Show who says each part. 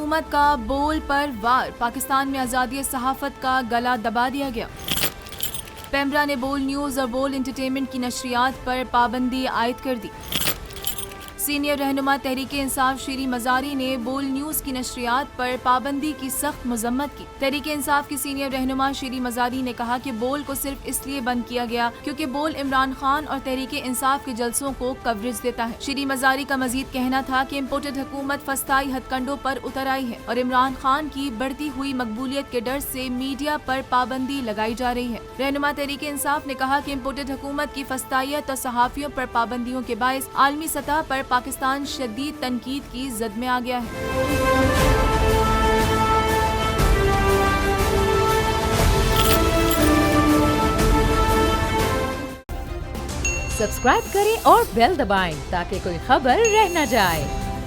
Speaker 1: حکومت کا بول پر وار، پاکستان میں آزادی صحافت کا گلا دبا دیا گیا۔ پیمرا نے بول نیوز اور بول انٹرٹینمنٹ کی نشریات پر پابندی عائد کر دی۔ سینئر رہنما تحریک انصاف شیریں مزاری نے بول نیوز کی نشریات پر پابندی کی سخت مذمت کی۔ تحریک انصاف کی سینئر رہنما شیریں مزاری نے کہا کہ بول کو صرف اس لیے بند کیا گیا کیونکہ بول عمران خان اور تحریک انصاف کے جلسوں کو کوریج دیتا ہے۔ شیریں مزاری کا مزید کہنا تھا کہ امپورٹڈ حکومت فسطائی ہتھ کنڈوں پر اتر آئی ہے اور عمران خان کی بڑھتی ہوئی مقبولیت کے ڈر سے میڈیا پر پابندی لگائی جا رہی ہے۔ رہنما تحریک انصاف نے کہا کہ امپورٹڈ حکومت کی فسطائیت اور صحافیوں پر پابندیوں کے باعث عالمی سطح پر پاکستان شدید تنقید کی زد میں آ گیا ہے۔
Speaker 2: سبسکرائب کریں اور بیل دبائیں تاکہ کوئی خبر رہ نہ جائے۔